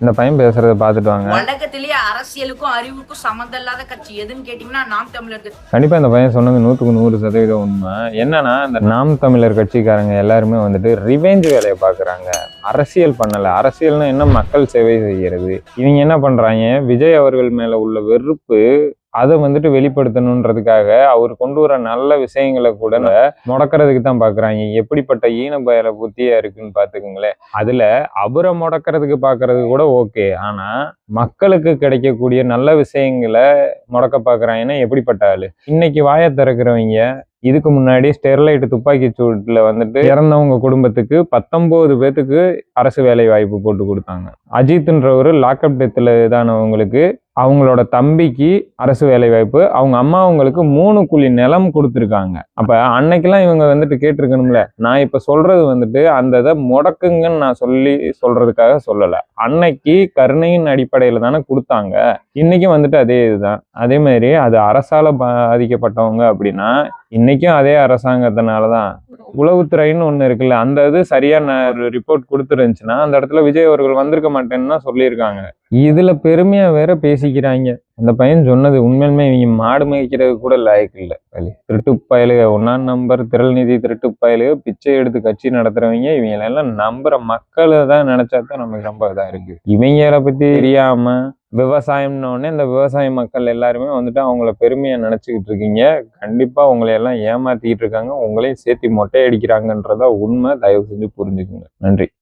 இந்த பையன் பேசுறத பார்த்துட்டு வாங்க. உலகத்திலேயே அரசியலுக்கும் அறிவுக்கும் சம்மந்தம் இல்லாத கட்சி எதுன்னு கேட்டீங்கன்னா நாம் தமிழர் கட்சி. கண்டிப்பா இந்த பையன் சொன்னது 100% உண்மை. என்னன்னா இந்த நாம் தமிழர் கட்சிக்காரங்க எல்லாருமே வந்துட்டு ரிவெஞ்ச் வேலையை பாக்குறாங்க. அரசியல் பண்ணல. அரசியல்னா என்ன? மக்கள் சேவை செய்யறது. இவங்க என்ன பண்றாங்க? விஜய் அவர்கள் மேல உள்ள வெறுப்பு அதை வந்துட்டு வெளிப்படுத்தணுன்றதுக்காக அவர் கொண்டு வர நல்ல விஷயங்களை கூட முடக்கிறதுக்கு தான் பாக்குறாங்க. எப்படிப்பட்ட ஈனபயர புத்தியா இருக்குன்னு பாத்துக்கோங்களேன். அதுல அவரை முடக்கிறதுக்கு பாக்குறது கூட ஓகே. ஆனா மக்களுக்கு கிடைக்கக்கூடிய நல்ல விஷயங்களை முடக்க பாக்குறாங்கன்னா எப்படிப்பட்ட ஆளு? இன்னைக்கு வாயை திறக்கிறவங்க இதுக்கு முன்னாடி ஸ்டெர்லைட் துப்பாக்கி சூட்டுல வந்துட்டு இறந்தவங்க குடும்பத்துக்கு 19 பேத்துக்கு அரசு வேலை வாய்ப்பு போட்டு கொடுத்தாங்க. அஜித்ன்றவரு லாக்அப் டெத்துல இதானவங்களுக்கு அவங்களோட தம்பிக்கு அரசு வேலை வாய்ப்பு, அவங்க அம்மா அவங்களுக்கு 3 குழி நிலம் கொடுத்துருக்காங்க. அப்ப அன்னைக்கெல்லாம் இவங்க வந்துட்டு கேட்டிருக்கணும்ல. நான் இப்ப சொல்றது வந்துட்டு அந்த இதை முடக்குங்கன்னு நான் சொல்றதுக்காக சொல்லல. அன்னைக்கு கருணையின் அடிப்படையில தானே கொடுத்தாங்க. இன்னைக்கும் வந்துட்டு அதே இதுதான். அதே மாதிரி அது அரசால பாதிக்கப்பட்டவங்க அப்படின்னா இன்னைக்கும் அதே அரசாங்கத்தினாலதான். உளவுத்துறைன்னு ஒண்ணு இருக்குல்ல, அந்த இது சரியான ரிப்போர்ட் கொடுத்துருந்துச்சுன்னா அந்த இடத்துல விஜய் அவர்கள் வந்திருக்க மாட்டேன்னு தான் சொல்லியிருக்காங்க. இதுல பெருமையா வேற பேசிக்கிறாங்க. அந்த பையன் சொன்னது உண்மையிலுமே இவங்க மாடு மேய்க்கிறது கூட லாய்க்கு இல்லை. திருட்டு பயலுக, 1ஆம் நம்பர் திரள் நிதி திருட்டு பயலுக, பிச்சை எடுத்து கட்சி நடத்துறவங்க, இவங்க எல்லாம் நம்புற மக்களை தான் நினைச்சாதான் நமக்கு ரொம்ப இதா இருக்கு. இவங்களை பத்தி தெரியாம விவசாயம்னு உடனே இந்த விவசாய மக்கள் எல்லாருமே வந்துட்டு அவங்கள பெருமையா நினைச்சுக்கிட்டு இருக்கீங்க. கண்டிப்பா உங்களை எல்லாம் ஏமாத்திக்கிட்டு இருக்காங்க. உங்களையும் சேர்த்து மொட்டை அடிக்கிறாங்கன்றதா உண்மை. தயவு செஞ்சு புரிஞ்சுக்குங்க. நன்றி.